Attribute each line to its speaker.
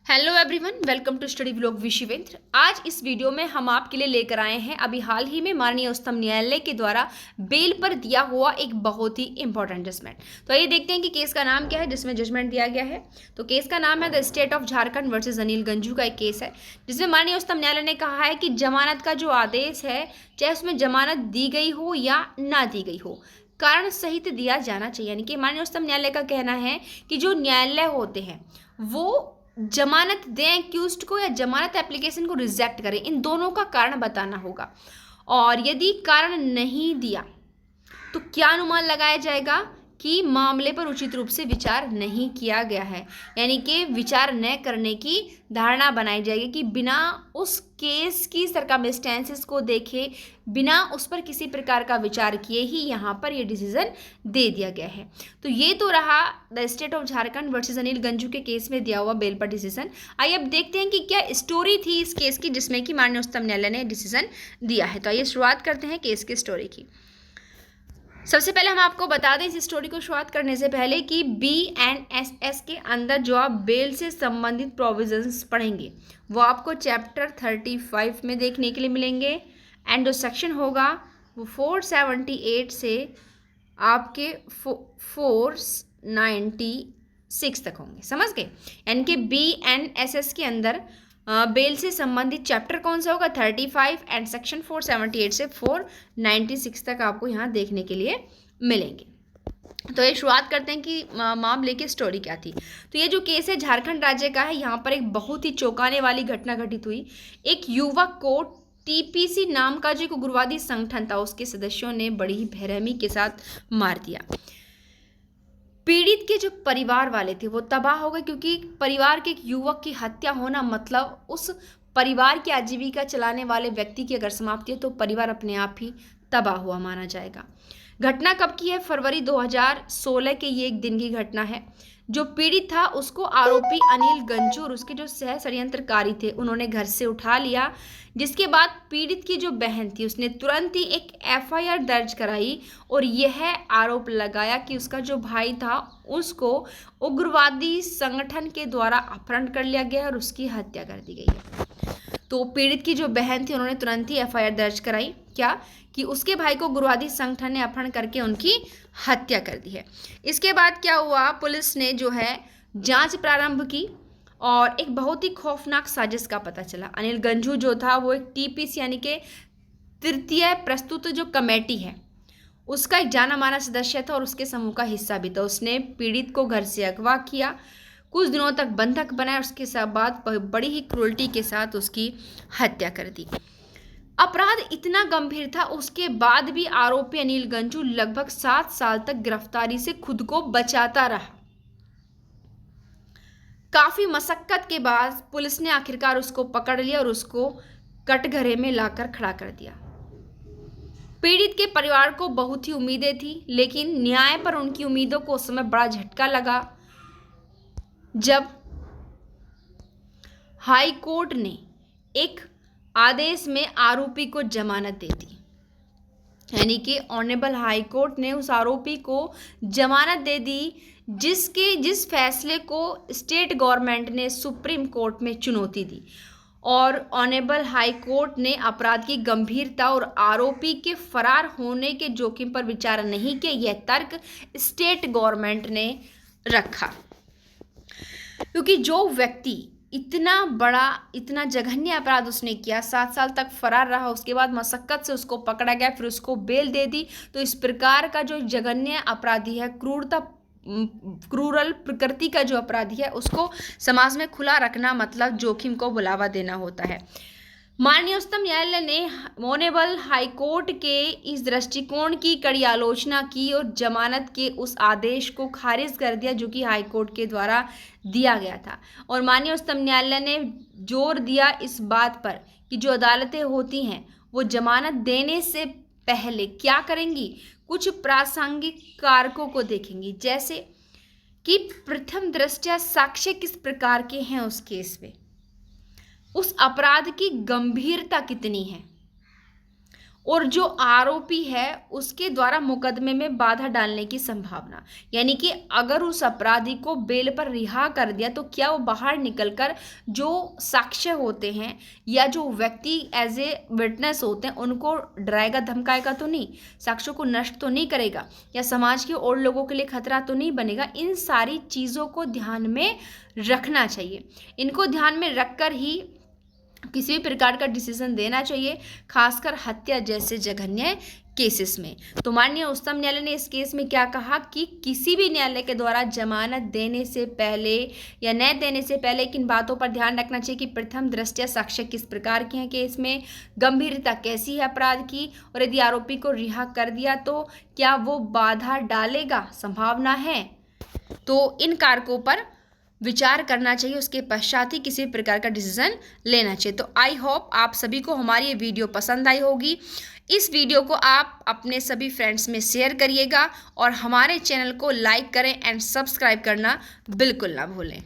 Speaker 1: Hello everyone, welcome to study blog with Shivendra. आज इस video में हम आपके लिए लेकर आए हैं अभी हाल ही में माननीय उच्चतम न्यायालय के द्वारा बेल पर दिया हुआ एक बहुत ही इंपॉर्टेंट जजमेंट। तो ये देखते हैं कि केस का नाम क्या है जिसमें जजमेंट दिया गया है। तो केस का नाम है the state of Jharkhand versus Anil Ganju का एक केस है, जिसमें माननीय उच्चतम न्यायालय ने कहा है कि जमानत का जो आदेश है, चाहे उसमें जमानत दी गई हो या ना दी गई हो, कारण सहित दिया जाना चाहिए। यानी कि माननीय उच्चतम न्यायालय का कहना है कि जो न्यायालय होते हैं वो जमानत दें एक्यूज्ड को या जमानत एप्लीकेशन को रिजेक्ट करें, इन दोनों का कारण बताना होगा। और यदि कारण नहीं दिया तो क्या अनुमान लगाया जाएगा कि मामले पर उचित रूप से विचार नहीं किया गया है, यानी कि विचार न करने की धारणा बनाई जाएगी कि बिना उस केस की सर्कमस्टेंसेस को देखे, बिना उस पर किसी प्रकार का विचार किए ही यहाँ पर ये डिसीजन दे दिया गया है। तो ये तो रहा the state of Jharkhand versus Anil Ganju के केस में दिया हुआ बेल पर डिसीजन। आइए अब देखते हैं कि क्या स्टोरी थी इस केस की जिसमें कि माननीय उच्चतम न्यायालय ने डिसीजन दिया है। तो आइए शुरुआत करते हैं केस की स्टोरी की। सबसे पहले हम आपको बता दें इस स्टोरी को शुरुआत करने से पहले कि BNSS के अंदर जो आप बेल से संबंधित प्रोविजंस पढ़ेंगे वो आपको चैप्टर 35 में देखने के लिए मिलेंगे। एंड जो सेक्शन होगा वो 478 से आपके 496 तक होंगे, समझ गए। यानी कि BNSS के अंदर बेल से संबंधित चैप्टर कौन सा होगा 35 एंड सेक्शन 478 से 496 तक आपको यहाँ देखने के लिए मिलेंगे। तो ये शुरुआत करते हैं कि मामले की स्टोरी क्या थी। तो ये जो केस है झारखंड राज्य का है। यहाँ पर एक बहुत ही चौंकाने वाली घटना घटित हुई। एक युवक को TPC नाम का जो एक उग्रवादी संगठन था उसके सदस्यों ने बड़ी ही बेरहमी के साथ मार दिया। पीड़ित के जो परिवार वाले थे वो तबाह हो गए, क्योंकि परिवार के एक युवक की हत्या होना मतलब उस परिवार की आजीविका चलाने वाले व्यक्ति की अगर समाप्ति है तो परिवार अपने आप ही तबाह हुआ माना जाएगा। घटना कब की है? फरवरी 2016 के ये एक दिन की घटना है। जो पीड़ित था उसको आरोपी अनिल गंजू और उसके जो सह षड्यंत्रकारी थे उन्होंने घर से उठा लिया, जिसके बाद पीड़ित की जो बहन थी उसने तुरंत ही एक FIR दर्ज कराई और यह आरोप लगाया कि उसका जो भाई था उसको उग्रवादी संगठन के द्वारा अपहरण कर लिया गया और उसकी हत्या कर दी गई है। तो पीड़ित की जो बहन थी उन्होंने तुरंत ही FIR दर्ज कराई, क्या कि उसके भाई को उग्रवादी संगठन ने अपहरण करके उनकी हत्या कर दी है। इसके बाद क्या हुआ, पुलिस ने जो है जांच प्रारंभ की और एक बहुत ही खौफनाक साजिश का पता चला। अनिल गंजू जो था वो एक TPC यानी कि तृतीय प्रस्तुत जो कमेटी है उसका एक जाना माना सदस्य था और उसके समूह का हिस्सा भी था। उसने पीड़ित को घर से अगवा किया, कुछ दिनों तक बंधक बनाया, उसके बाद बड़ी ही क्रूरती के साथ उसकी हत्या कर दी। अपराध इतना गंभीर था, उसके बाद भी आरोपी अनिल गंजू लगभग 7 साल तक गिरफ्तारी से खुद को बचाता रहा। काफी मशक्कत के बाद पुलिस ने आखिरकार उसको पकड़ लिया और उसको कटघरे में लाकर खड़ा कर दिया। पीड़ित के परिवार को बहुत ही उम्मीदें थी, लेकिन न्याय पर उनकी उम्मीदों को उस समय बड़ा झटका लगा जब हाई कोर्ट ने एक आदेश में आरोपी को जमानत दे दी। यानी कि ऑनरेबल हाई कोर्ट ने उस आरोपी को जमानत दे दी जिस फैसले को स्टेट गवर्नमेंट ने सुप्रीम कोर्ट में चुनौती दी। और ऑनरेबल हाई कोर्ट ने अपराध की गंभीरता और आरोपी के फरार होने के जोखिम पर विचार नहीं किया, यह तर्क स्टेट गवर्नमेंट ने रखा। क्योंकि जो व्यक्ति इतना बड़ा इतना जघन्य अपराध उसने किया, 7 साल तक फरार रहा, उसके बाद मशक्कत से उसको पकड़ा गया, फिर उसको बेल दे दी, तो इस प्रकार का जो जघन्य अपराधी है, क्रूरल प्रकृति का जो अपराधी है उसको समाज में खुला रखना मतलब जोखिम को बुलावा देना होता है। माननीय उच्चतम न्यायालय ने ऑनरेबल हाई कोर्ट के इस दृष्टिकोण की कड़ी आलोचना की और जमानत के उस आदेश को खारिज कर दिया जो कि हाई कोर्ट के द्वारा दिया गया था। और माननीय उच्चतम न्यायालय ने जोर दिया इस बात पर कि जो अदालतें होती हैं वो जमानत देने से पहले क्या करेंगी, कुछ प्रासंगिक कारकों को देखेंगी, जैसे कि प्रथम दृष्टया साक्ष्य किस प्रकार के हैं उस केस में, उस अपराध की गंभीरता कितनी है, और जो आरोपी है उसके द्वारा मुकदमे में बाधा डालने की संभावना। यानी कि अगर उस अपराधी को बेल पर रिहा कर दिया तो क्या वो बाहर निकलकर जो साक्ष्य होते हैं या जो व्यक्ति एज ए विटनेस होते हैं उनको डराएगा धमकाएगा तो नहीं, साक्ष्यों को नष्ट तो नहीं करेगा, या समाज के और लोगों के लिए खतरा तो नहीं बनेगा। इन सारी चीज़ों को ध्यान में रखना चाहिए। इनको ध्यान में रखकर ही किसी भी प्रकार का डिसीजन देना चाहिए, खासकर हत्या जैसे जघन्य केसेस में। तो माननीय उच्चतम न्यायालय ने इस केस में क्या कहा कि किसी भी न्यायालय के द्वारा जमानत देने से पहले या न देने से पहले किन बातों पर ध्यान रखना चाहिए कि प्रथम दृष्टया साक्ष्य किस प्रकार के हैं केस में, गंभीरता कैसी है अपराध की, और यदि आरोपी को रिहा कर दिया तो क्या वो बाधा डालेगा, संभावना है। तो इन कारकों पर विचार करना चाहिए, उसके पश्चात ही किसी प्रकार का डिसीजन लेना चाहिए। तो आई होप आप सभी को हमारी ये वीडियो पसंद आई होगी। इस वीडियो को आप अपने सभी फ्रेंड्स में शेयर करिएगा और हमारे चैनल को लाइक करें एंड सब्सक्राइब करना बिल्कुल ना भूलें।